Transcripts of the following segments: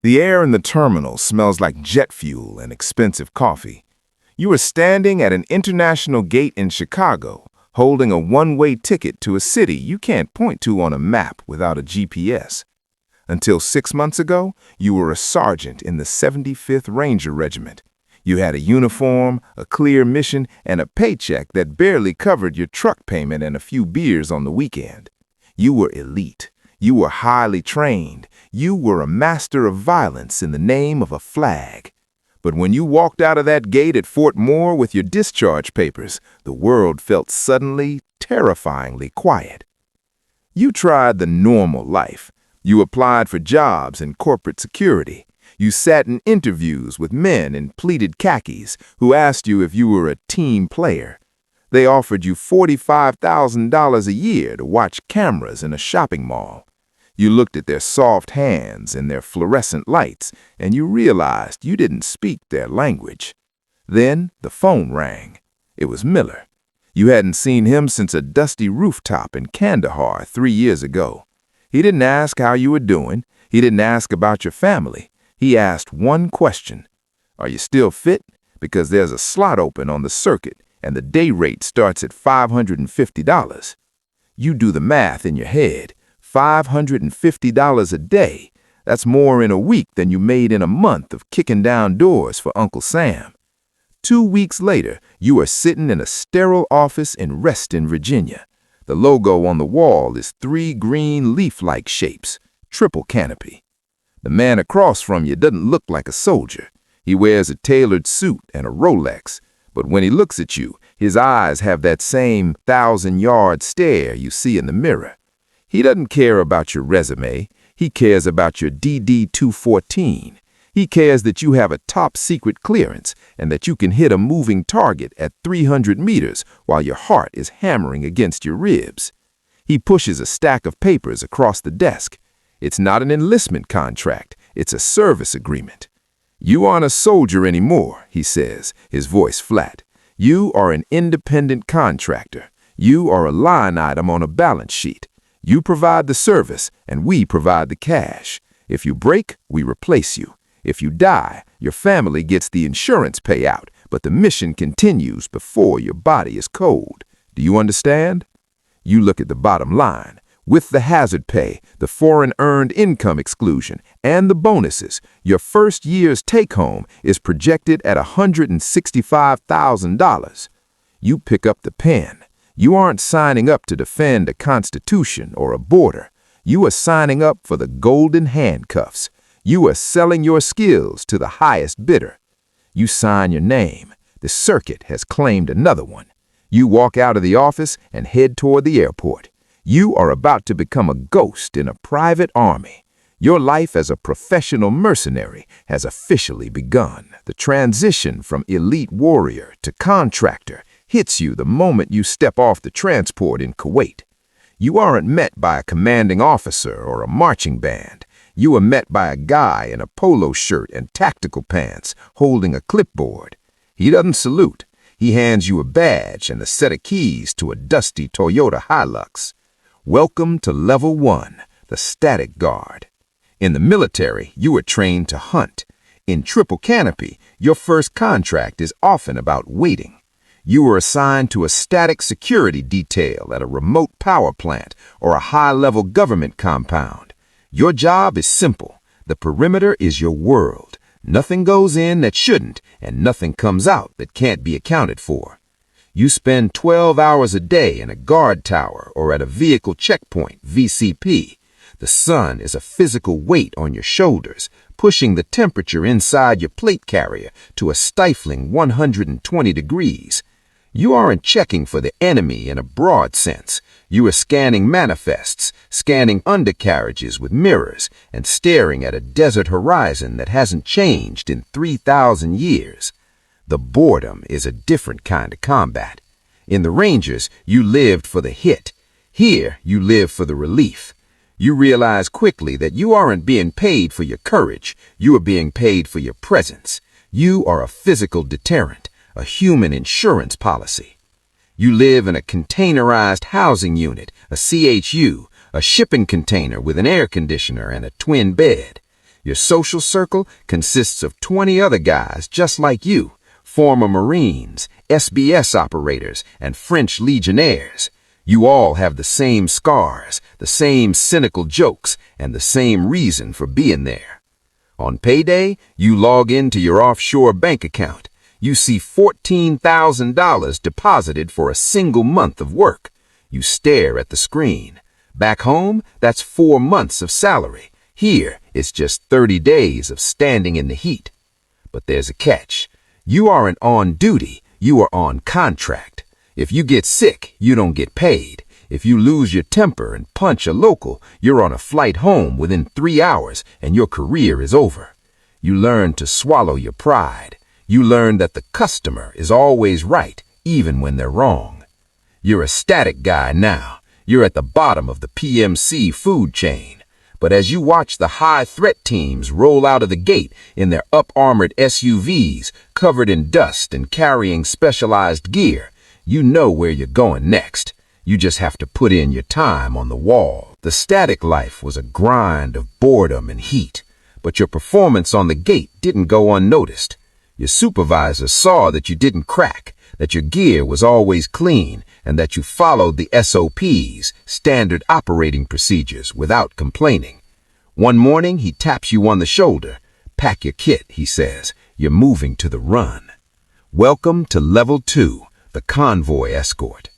The air in the terminal smells like jet fuel and expensive coffee. You are standing at an international gate in Chicago, holding a one-way ticket to a city you can't point to on a map without a GPS. Until 6 months ago, you were a sergeant in the 75th Ranger Regiment. You had a uniform, a clear mission, and a paycheck that barely covered your truck payment and a few beers on the weekend. You were elite. You were highly trained. You were a master of violence in the name of a flag. But when you walked out of that gate at Fort Moore with your discharge papers, the world felt suddenly, terrifyingly quiet. You tried the normal life. You applied for jobs in corporate security. You sat in interviews with men in pleated khakis who asked you if you were a team player. They offered you $45,000 a year to watch cameras in a shopping mall. You looked at their soft hands and their fluorescent lights, and you realized you didn't speak their language. Then the phone rang. It was Miller. You hadn't seen him since a dusty rooftop in Kandahar 3 years ago. He didn't ask how you were doing. He didn't ask about your family. He asked one question. Are you still fit? Because there's a slot open on the circuit, and the day rate starts at $550. You do the math in your head. $550 a day. That's more in a week than you made in a month of kicking down doors for Uncle Sam. 2 weeks later, you are sitting in a sterile office in Reston, Virginia. The logo on the wall is 3 green leaf-like shapes, Triple Canopy. The man across from you doesn't look like a soldier. He wears a tailored suit and a Rolex, but when he looks at you, his eyes have that same 1,000-yard stare you see in the mirror. He doesn't care about your resume. He cares about your DD-214. He cares that you have a top-secret clearance and that you can hit a moving target at 300 meters while your heart is hammering against your ribs. He pushes a stack of papers across the desk. It's not an enlistment contract. It's a service agreement. You aren't a soldier anymore, he says, his voice flat. You are an independent contractor. You are a line item on a balance sheet. You provide the service, and we provide the cash. If you break, we replace you. If you die, your family gets the insurance payout, but the mission continues before your body is cold. Do you understand? You look at the bottom line. With the hazard pay, the foreign earned income exclusion, and the bonuses, your first year's take-home is projected at $165,000. You pick up the pen. You aren't signing up to defend a constitution or a border. You are signing up for the golden handcuffs. You are selling your skills to the highest bidder. You sign your name. The circuit has claimed another one. You walk out of the office and head toward the airport. You are about to become a ghost in a private army. Your life as a professional mercenary has officially begun. The transition from elite warrior to contractor hits you the moment you step off the transport in Kuwait. You aren't met by a commanding officer or a marching band. You are met by a guy in a polo shirt and tactical pants holding a clipboard. He doesn't salute. He hands you a badge and a set of keys to a dusty Toyota Hilux. Welcome to Level 1, the static guard. In the military, you are trained to hunt. In Triple Canopy, your first contract is often about waiting. You are assigned to a static security detail at a remote power plant or a high-level government compound. Your job is simple. The perimeter is your world. Nothing goes in that shouldn't, and nothing comes out that can't be accounted for. You spend 12 hours a day in a guard tower or at a vehicle checkpoint, VCP. The sun is a physical weight on your shoulders, pushing the temperature inside your plate carrier to a stifling 120 degrees. You aren't checking for the enemy in a broad sense. You are scanning manifests, scanning undercarriages with mirrors, and staring at a desert horizon that hasn't changed in 3,000 years. The boredom is a different kind of combat. In the Rangers, you lived for the hit. Here, you live for the relief. You realize quickly that you aren't being paid for your courage. You are being paid for your presence. You are a physical deterrent, a human insurance policy. You live in a containerized housing unit, a CHU, a shipping container with an air conditioner and a twin bed. Your social circle consists of 20 other guys just like you, former Marines, SBS operators, and French legionnaires. You all have the same scars, the same cynical jokes, and the same reason for being there. On payday, you log into your offshore bank account. You see $14,000 deposited for a single month of work. You stare at the screen. Back home, that's 4 months of salary. Here, it's just 30 days of standing in the heat. But there's a catch. You aren't on duty, you are on contract. If you get sick, you don't get paid. If you lose your temper and punch a local, you're on a flight home within 3 hours and your career is over. You learn to swallow your pride. You learn that the customer is always right, even when they're wrong. You're a static guy now. You're at the bottom of the PMC food chain. But as you watch the high-threat teams roll out of the gate in their up-armored SUVs, covered in dust and carrying specialized gear, you know where you're going next. You just have to put in your time on the wall. The static life was a grind of boredom and heat, but your performance on the gate didn't go unnoticed. Your supervisor saw that you didn't crack, that your gear was always clean, and that you followed the SOPs, standard operating procedures, without complaining. One morning, he taps you on the shoulder. Pack your kit, he says. You're moving to the run. Welcome to Level 2, the convoy escort.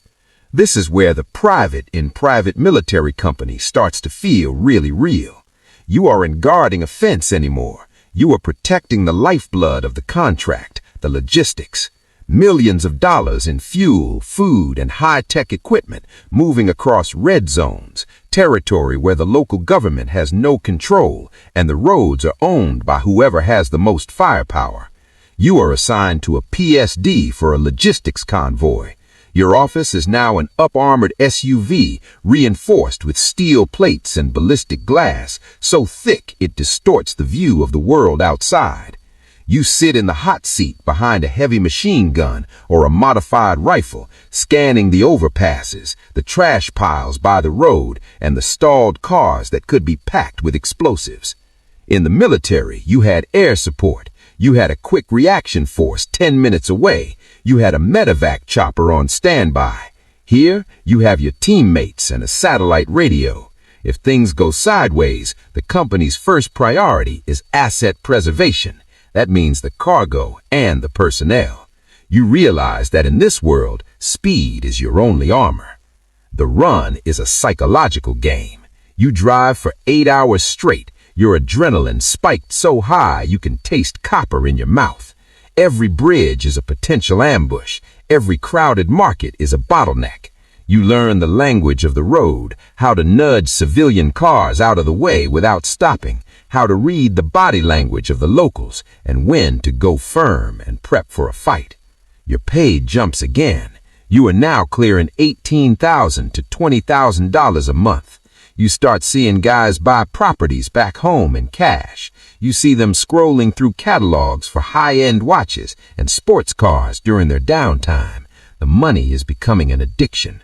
This is where the private in private military company starts to feel really real. You aren't guarding a fence anymore. You are protecting the lifeblood of the contract, the logistics. Millions of dollars in fuel, food, and high-tech equipment moving across red zones, territory where the local government has no control and the roads are owned by whoever has the most firepower. You are assigned to a PSD for a logistics convoy. Your office is now an up-armored SUV reinforced with steel plates and ballistic glass so thick it distorts the view of the world outside. You sit in the hot seat behind a heavy machine gun or a modified rifle, scanning the overpasses, the trash piles by the road, and the stalled cars that could be packed with explosives. In the military, you had air support. You had a quick reaction force 10 minutes away. You had a medevac chopper on standby. Here, you have your teammates and a satellite radio. If things go sideways, the company's first priority is asset preservation. That means the cargo and the personnel. You realize that in this world, speed is your only armor. The run is a psychological game. You drive for 8 hours straight. Your adrenaline spiked so high you can taste copper in your mouth. Every bridge is a potential ambush. Every crowded market is a bottleneck. You learn the language of the road, how to nudge civilian cars out of the way without stopping, how to read the body language of the locals, and when to go firm and prep for a fight. Your pay jumps again. You are now clearing $18,000 to $20,000 a month. You start seeing guys buy properties back home in cash. You see them scrolling through catalogs for high-end watches and sports cars during their downtime. The money is becoming an addiction.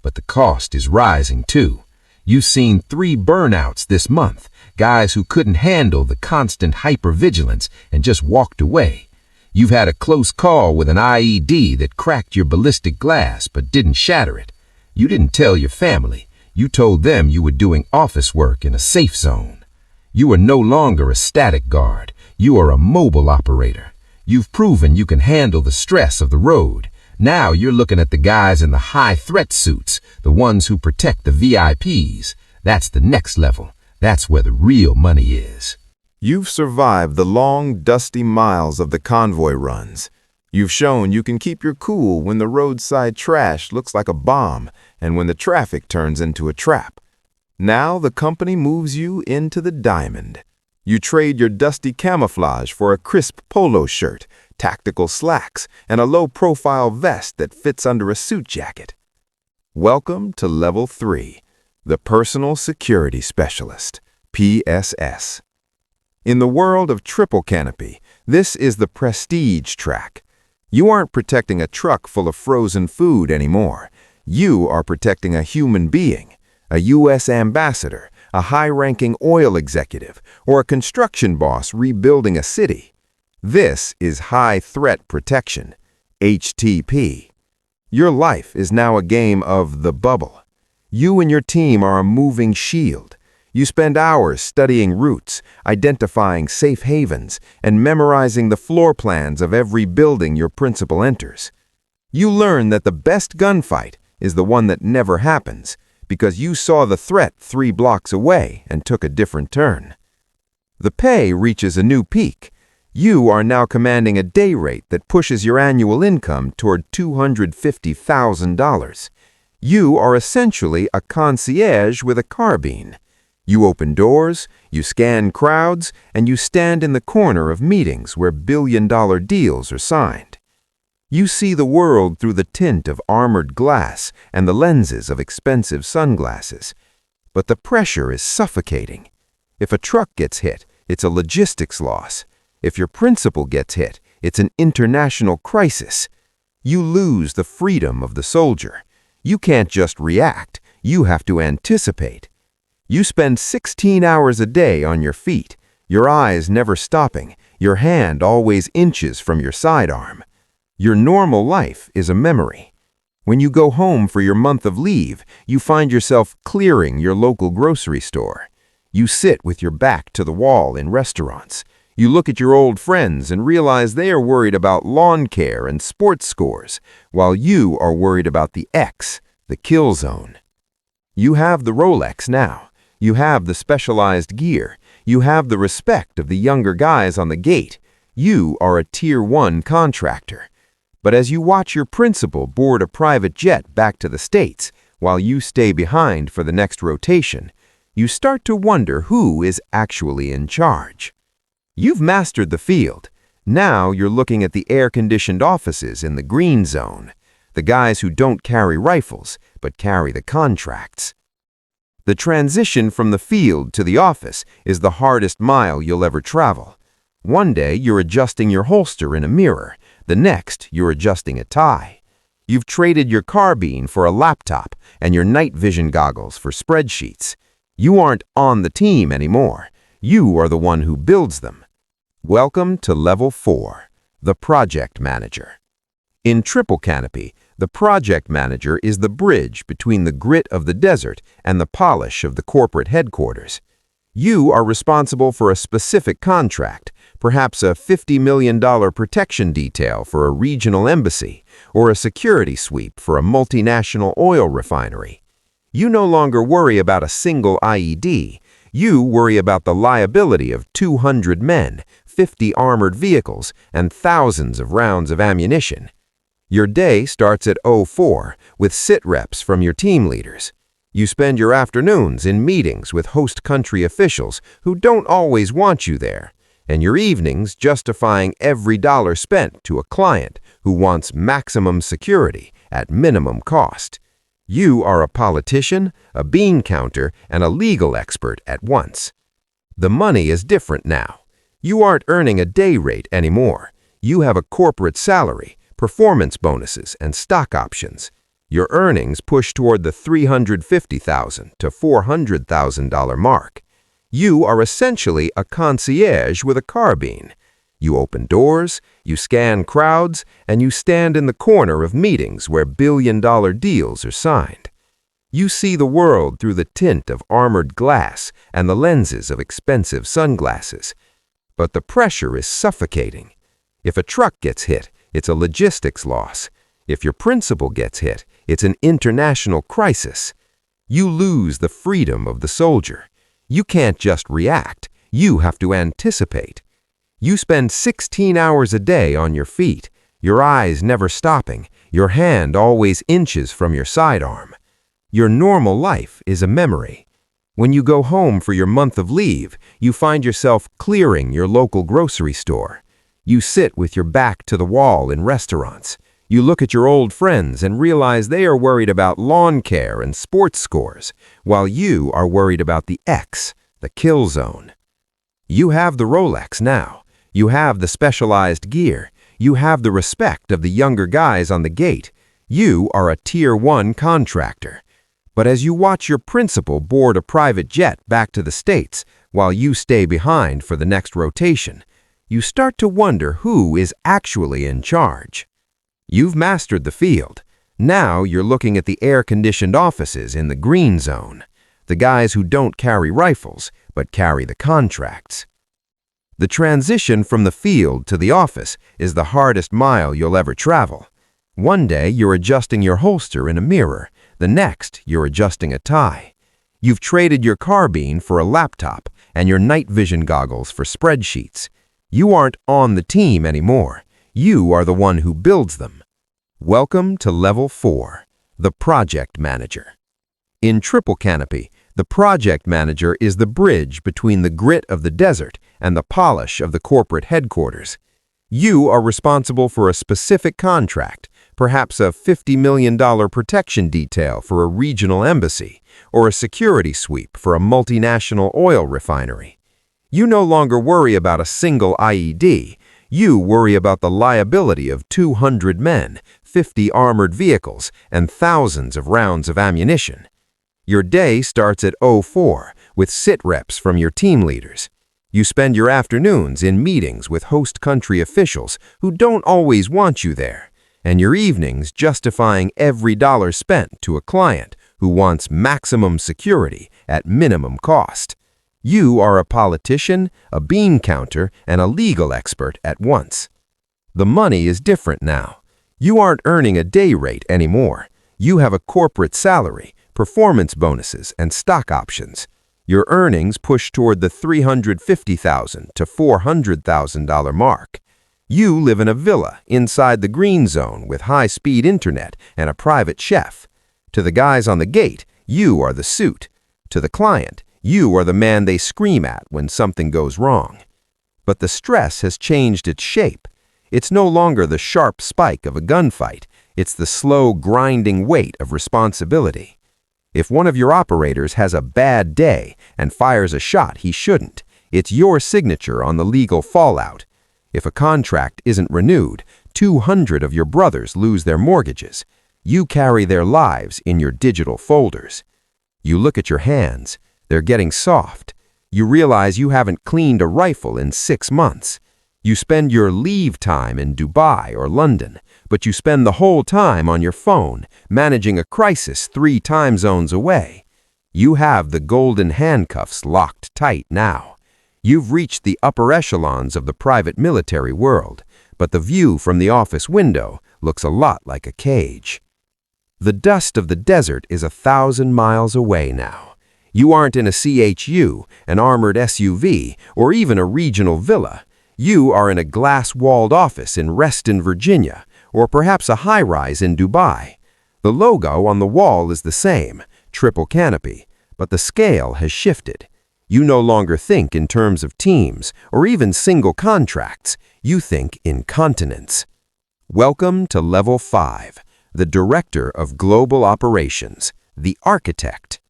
But the cost is rising too. You've seen 3 burnouts this month, guys who couldn't handle the constant hypervigilance and just walked away. You've had a close call with an IED that cracked your ballistic glass but didn't shatter it. You didn't tell your family. You told them you were doing office work in a safe zone. You are no longer a static guard. You are a mobile operator. You've proven you can handle the stress of the road. Now you're looking at the guys in the high-threat suits, the ones who protect the VIPs. That's the next level. That's where the real money is. You've survived the long, dusty miles of the convoy runs. You've shown you can keep your cool when the roadside trash looks like a bomb and when the traffic turns into a trap. Now the company moves you into the diamond. You trade your dusty camouflage for a crisp polo shirt, tactical slacks, and a low-profile vest that fits under a suit jacket. Welcome to Level 3, the Personal Security Specialist, PSS. In the world of Triple Canopy, this is the prestige track. You aren't protecting a truck full of frozen food anymore. You are protecting a human being, a U.S. ambassador, a high-ranking oil executive, or a construction boss rebuilding a city. This is High Threat Protection, HTP. Your life is now a game of the bubble. You and your team are a moving shield. You spend hours studying routes, identifying safe havens, and memorizing the floor plans of every building your principal enters. You learn that the best gunfight is the one that never happens, because you saw the threat 3 blocks away and took a different turn. The pay reaches a new peak. You are now commanding a day rate that pushes your annual income toward $250,000. You are essentially a concierge with a carbine. You open doors, you scan crowds, and you stand in the corner of meetings where billion-dollar deals are signed. You see the world through the tint of armored glass and the lenses of expensive sunglasses. But the pressure is suffocating. If a truck gets hit, it's a logistics loss. If your principal gets hit, it's an international crisis. You lose the freedom of the soldier. You can't just react. You have to anticipate. You spend 16 hours a day on your feet, your eyes never stopping, your hand always inches from your sidearm. Your normal life is a memory. When you go home for your month of leave, you find yourself clearing your local grocery store. You sit with your back to the wall in restaurants. You look at your old friends and realize they are worried about lawn care and sports scores, while you are worried about the X, the kill zone. You have the Rolex now. You have the specialized gear. You have the respect of the younger guys on the gate. You are a Tier 1 contractor. But as you watch your principal board a private jet back to the States, while you stay behind for the next rotation, you start to wonder who is actually in charge. You've mastered the field. Now you're looking at the air-conditioned offices in the green zone, the guys who don't carry rifles, but carry the contracts. The transition from the field to the office is the hardest mile you'll ever travel. One day you're adjusting your holster in a mirror. The next, you're adjusting a tie. You've traded your carbine for a laptop and your night vision goggles for spreadsheets. You aren't on the team anymore. You are the one who builds them. Welcome to Level 4, the Project Manager. In Triple Canopy, the Project Manager is the bridge between the grit of the desert and the polish of the corporate headquarters. You are responsible for a specific contract, perhaps a $50 million protection detail for a regional embassy or a security sweep for a multinational oil refinery. You no longer worry about a single IED. You worry about the liability of 200 men, 50 armored vehicles, and thousands of rounds of ammunition. Your day starts at 04 with sit reps from your team leaders. You spend your afternoons in meetings with host country officials who don't always want you there, and your evenings justifying every dollar spent to a client who wants maximum security at minimum cost. You are a politician, a bean counter, and a legal expert at once. The money is different now. You aren't earning a day rate anymore. You have a corporate salary, performance bonuses, and stock options. Your earnings push toward the $350,000 to $400,000 mark. You are essentially a concierge with a carbine. You open doors, you scan crowds, and you stand in the corner of meetings where billion-dollar deals are signed. You see the world through the tint of armored glass and the lenses of expensive sunglasses. But the pressure is suffocating. If a truck gets hit, it's a logistics loss. If your principal gets hit, it's an international crisis. You lose the freedom of the soldier. You can't just react. You have to anticipate. You spend 16 hours a day on your feet, your eyes never stopping, your hand always inches from your sidearm. Your normal life is a memory. When you go home for your month of leave, you find yourself clearing your local grocery store. You sit with your back to the wall in restaurants. You look at your old friends and realize they are worried about lawn care and sports scores, while you are worried about the X, the kill zone. You have the Rolex now. You have the specialized gear. You have the respect of the younger guys on the gate. You are a Tier 1 contractor. But as you watch your principal board a private jet back to the States while you stay behind for the next rotation, you start to wonder who is actually in charge. You've mastered the field. Now you're looking at the air-conditioned offices in the green zone, the guys who don't carry rifles but carry the contracts. The transition from the field to the office is the hardest mile you'll ever travel. One day you're adjusting your holster in a mirror, the next you're adjusting a tie. You've traded your carbine for a laptop and your night vision goggles for spreadsheets. You aren't on the team anymore. You are the one who builds them. Welcome to Level 4, the Project Manager. In Triple Canopy, the Project Manager is the bridge between the grit of the desert and the polish of the corporate headquarters. You are responsible for a specific contract, perhaps a $50 million protection detail for a regional embassy, or a security sweep for a multinational oil refinery. You no longer worry about a single IED. You worry about the liability of 200 men, 50 armored vehicles, and thousands of rounds of ammunition. Your day starts at 04 with sit reps from your team leaders. You spend your afternoons in meetings with host country officials who don't always want you there, and your evenings justifying every dollar spent to a client who wants maximum security at minimum cost. You are a politician, a bean counter, and a legal expert at once. The money is different now. You aren't earning a day rate anymore. You have a corporate salary, performance bonuses, and stock options. Your earnings push toward the $350,000 to $400,000 mark. You live in a villa inside the green zone with high-speed internet and a private chef. To the guys on the gate, you are the suit. To the client, you are the man they scream at when something goes wrong. But the stress has changed its shape. It's no longer the sharp spike of a gunfight. It's the slow, grinding weight of responsibility. If one of your operators has a bad day and fires a shot he shouldn't, it's your signature on the legal fallout. If a contract isn't renewed, 200 of your brothers lose their mortgages. You carry their lives in your digital folders. You look at your hands. They're getting soft. You realize you haven't cleaned a rifle in 6 months. You spend your leave time in Dubai or London, but you spend the whole time on your phone, managing a crisis 3 time zones away. You have the golden handcuffs locked tight now. You've reached the upper echelons of the private military world, but the view from the office window looks a lot like a cage. The dust of the desert is 1,000 miles away now. You aren't in a CHU, an armored SUV, or even a regional villa. You are in a glass-walled office in Reston, Virginia, or perhaps a high-rise in Dubai. The logo on the wall is the same, Triple Canopy, but the scale has shifted. You no longer think in terms of teams or even single contracts. You think in continents. Welcome to Level 5, the Director of Global Operations, the Architect.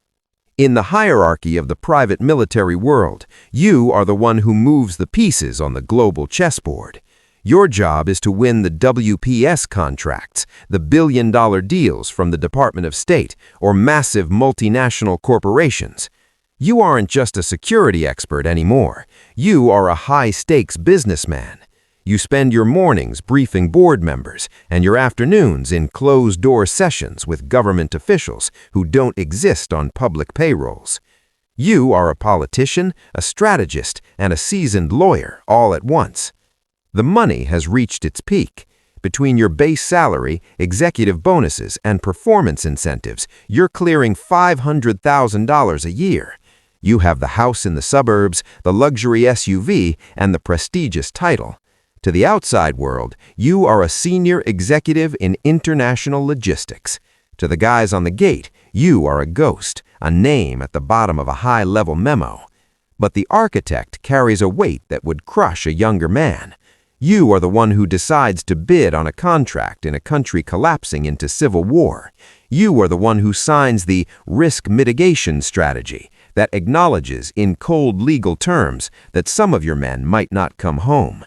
In the hierarchy of the private military world, you are the one who moves the pieces on the global chessboard. Your job is to win the WPS contracts, the billion-dollar deals from the Department of State or massive multinational corporations. You aren't just a security expert anymore. You are a high-stakes businessman. You spend your mornings briefing board members and your afternoons in closed-door sessions with government officials who don't exist on public payrolls. You are a politician, a strategist, and a seasoned lawyer all at once. The money has reached its peak. Between your base salary, executive bonuses, and performance incentives, you're clearing $500,000 a year. You have the house in the suburbs, the luxury SUV, and the prestigious title. To the outside world, you are a senior executive in international logistics. To the guys on the gate, you are a ghost, a name at the bottom of a high-level memo. But the architect carries a weight that would crush a younger man. You are the one who decides to bid on a contract in a country collapsing into civil war. You are the one who signs the risk mitigation strategy that acknowledges in cold legal terms that some of your men might not come home.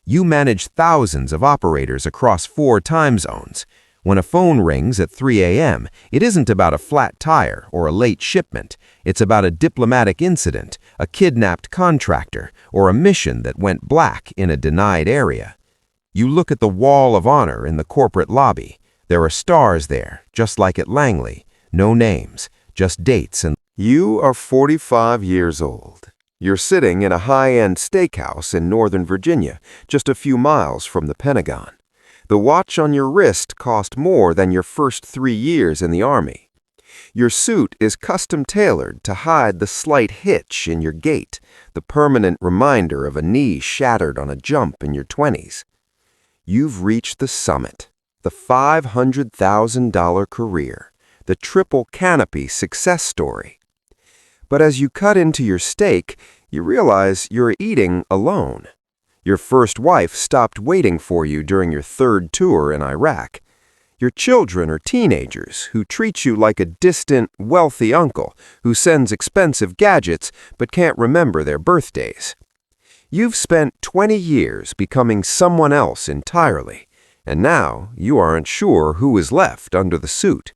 You manage thousands of operators across 4 time zones. When a phone rings at 3 a.m., it isn't about a flat tire or a late shipment. It's about a diplomatic incident, a kidnapped contractor, or a mission that went black in a denied area. You look at the wall of honor in the corporate lobby. There are stars there, just like at Langley. No names, just dates and... You are 45 years old. You're sitting in a high-end steakhouse in Northern Virginia, just a few miles from the Pentagon. The watch on your wrist cost more than your first 3 years in the Army. Your suit is custom-tailored to hide the slight hitch in your gait, the permanent reminder of a knee shattered on a jump in your 20s. You've reached the summit, the $500,000 career, the Triple Canopy success story. But as you cut into your steak, you realize you're eating alone. Your first wife stopped waiting for you during your 3rd tour in Iraq. Your children are teenagers who treat you like a distant, wealthy uncle who sends expensive gadgets but can't remember their birthdays. You've spent 20 years becoming someone else entirely, and now you aren't sure who is left under the suit.